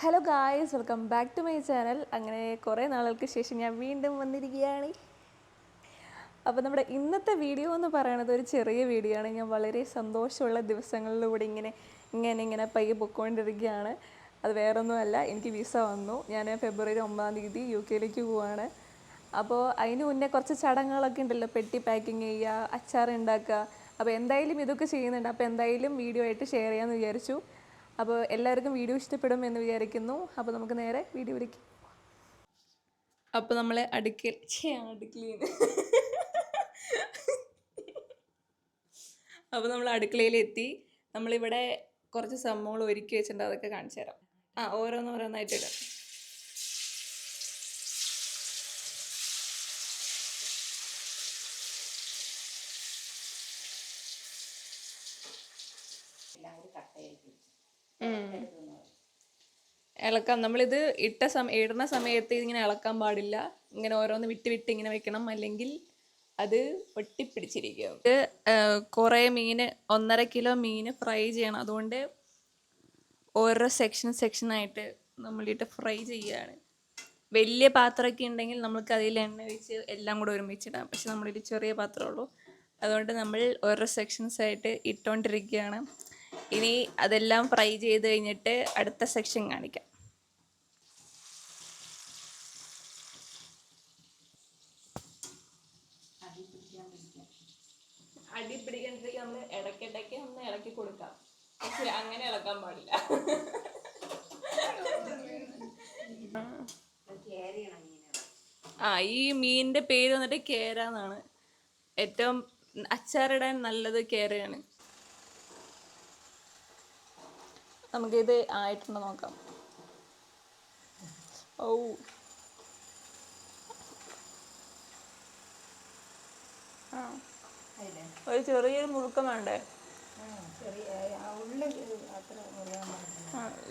Hello guys, welcome back to my channel. അങ്ങനെ കുറേ നാളുകൾക്ക് ശേഷം ഞാൻ വീണ്ടും വന്നിരിക്കുകയാണ്. അപ്പോൾ നമ്മുടെ ഇന്നത്തെ വീഡിയോ എന്ന് പറയുന്നത് ഒരു ചെറിയ വീഡിയോ ആണ്. ഞാൻ വളരെ സന്തോഷമുള്ള ദിവസങ്ങളിലൂടെ ഇങ്ങനെ പയ്യെ പൊയ്ക്കൊണ്ടിരിക്കുകയാണ്. അത് വേറൊന്നുമല്ല, എനിക്ക് വിസ വന്നു. ഞാൻ ഫെബ്രുവരി 9 UK പോവുകയാണ്. അപ്പോൾ അതിന് മുന്നേ കുറച്ച് ചടങ്ങുകളൊക്കെ ഉണ്ടല്ലോ, പെട്ടി പാക്കിങ് ചെയ്യുക, അച്ചാർ ഉണ്ടാക്കുക. അപ്പോൾ എന്തായാലും ഇതൊക്കെ ചെയ്യുന്നുണ്ട്. അപ്പോൾ എന്തായാലും വീഡിയോ ആയിട്ട് ഷെയർ ചെയ്യാമെന്ന് വിചാരിച്ചു. അപ്പോൾ എല്ലാവർക്കും വീഡിയോ ഇഷ്ടപ്പെടും എന്ന് വിചാരിക്കുന്നു. അപ്പോൾ നമുക്ക് നേരെ വീഡിയോയിലേക്ക്. അപ്പോൾ നമ്മൾ അടുക്കളയിൽ അപ്പോൾ നമ്മൾ അടുക്കളയിലെത്തി. നമ്മളിവിടെ കുറച്ച് സംഭവങ്ങൾ ഒരുക്കി വെച്ചിട്ടുണ്ട്, അതൊക്കെ കാണിച്ചു തരാം. ഓരോന്നായിട്ട് ഇടാം. ഇളക്കാം. നമ്മളിത് ഇടുന്ന സമയത്ത് ഇതിങ്ങനെ ഇളക്കാൻ പാടില്ല. ഇങ്ങനെ ഓരോന്ന് വിട്ട് ഇങ്ങനെ വെക്കണം, അല്ലെങ്കിൽ അത് ഒട്ടിപ്പിടിച്ചിരിക്കും. ഇത് കുറേ മീൻ, 1.5 കിലോ മീൻ ഫ്രൈ ചെയ്യണം. അതുകൊണ്ട് ഓരോ സെക്ഷനായിട്ട് നമ്മളിട്ട് ഫ്രൈ ചെയ്യുകയാണ്. വലിയ പാത്രമൊക്കെ ഉണ്ടെങ്കിൽ നമ്മൾക്ക് അതിൽ എണ്ണ വെച്ച് എല്ലാം കൂടെ ഒരുമിച്ചിടാം. പക്ഷെ നമ്മളിത് ചെറിയ പാത്രമുള്ളൂ, അതുകൊണ്ട് നമ്മൾ ഓരോ സെക്ഷൻസായിട്ട് ഇട്ടുകൊണ്ടിരിക്കുകയാണ്. ഇനി അതെല്ലാം ഫ്രൈ ചെയ്ത് കഴിഞ്ഞിട്ട് അടുത്ത സെക്ഷൻ കാണിക്കാം. അടി പിടിക്കണ്ടിരിക്കാൻ നമ്മൾ ഇടയ്ക്കിടയ്ക്ക് ഒന്ന് ഇളക്കി കൊടുക്കാം. പക്ഷെ അങ്ങനെ ഇളക്കാൻ പാടില്ല. ഈ മീനിന്റെ പേര് വന്നിട്ട് കേര എന്നാണ്. ഏറ്റവും അച്ചാറിടാൻ നല്ലത് കേരയാണ്. നമുക്കിത് ആയിട്ടുണ്ടോ നോക്കാം. ഒരു ചെറിയൊരു മുറുക്കം വേണ്ടേ?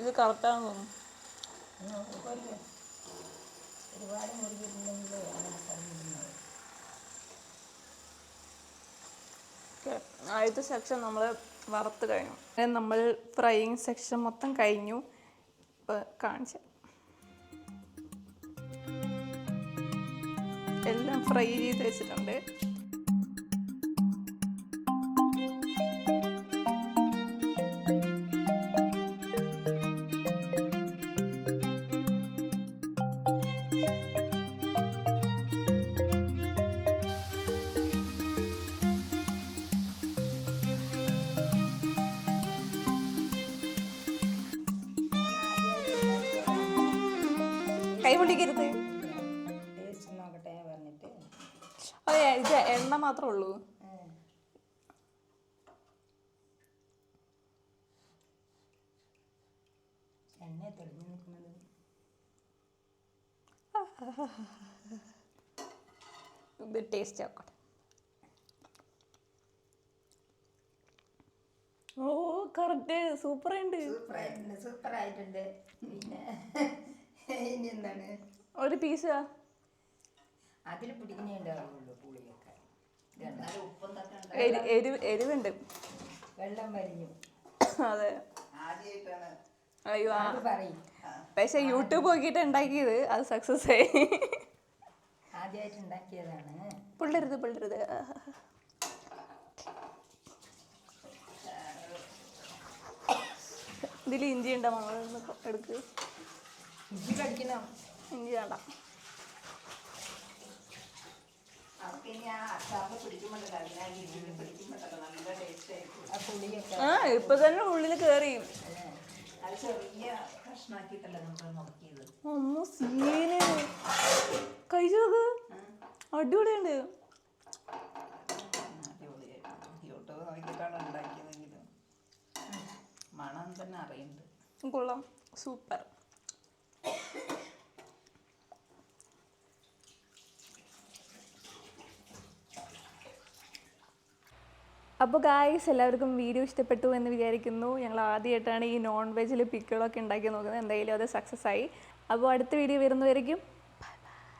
ഇത് കറക്റ്റാണെന്ന് തോന്നുന്നു. ആദ്യത്തെ സെക്ഷൻ നമ്മൾ വറുത്ത് കഴിഞ്ഞു. നമ്മൾ ഫ്രൈയിങ് സെക്ഷൻ മൊത്തം കഴിഞ്ഞു. കാണിച്ചു എല്ലാം ഫ്രൈ ചെയ്ത് വെച്ചിട്ടുണ്ട്. കൈ പൊള്ളിക്കരുത്. അതെ, ഇത് എണ്ണ മാത്രമേ ഉള്ളൂ. ഇത് ടേസ്റ്റ് ആക്കട്ടെ. കറക്റ്റ്, സൂപ്പറായിട്ടുണ്ട്. പിന്നെ ഇനി എന്താണ്, ഒരു പീസ് അതിൽ പിടിക്കുന്നുണ്ടാവുള്ളൂ. പുളിയൊക്കെ എരിവുണ്ട്, വെള്ളം വലിഞ്ഞു. അതെ, അയ്യോ. പക്ഷെ യൂട്യൂബ് നോക്കിയിട്ട് ഉണ്ടാക്കിയത് അത് സക്സസ് ആയി. ആദ്യമായിട്ട് ഉണ്ടാക്കിയതാണ്. പുള്ളരുത്. ഇതിൽ ഇഞ്ചി ഉണ്ടോ? എടുക്ക്. ഇഞ്ചി കടിക്കണം. ഇഞ്ചി വേണ്ട. ഇപ്പൊ തന്നെ ഉള്ളിൽ കേറി. കഴിച്ചത് അടിപൊളിയുണ്ട്. മണം തന്നെ അറിയുന്നുണ്ട്. കൊള്ളാം, സൂപ്പർ. അപ്പോൾ ഗായ്സ്, എല്ലാവർക്കും വീഡിയോ ഇഷ്ടപ്പെട്ടു എന്ന് വിചാരിക്കുന്നു. ഞങ്ങൾ ആദ്യമായിട്ടാണ് ഈ നോൺ വെജിൽ പിക്കിളൊക്കെ ഉണ്ടാക്കി നോക്കുന്നത്. എന്തായാലും അത് സക്സസ് ആയി. അപ്പോൾ അടുത്ത വീഡിയോ വരുന്നതായിരിക്കും.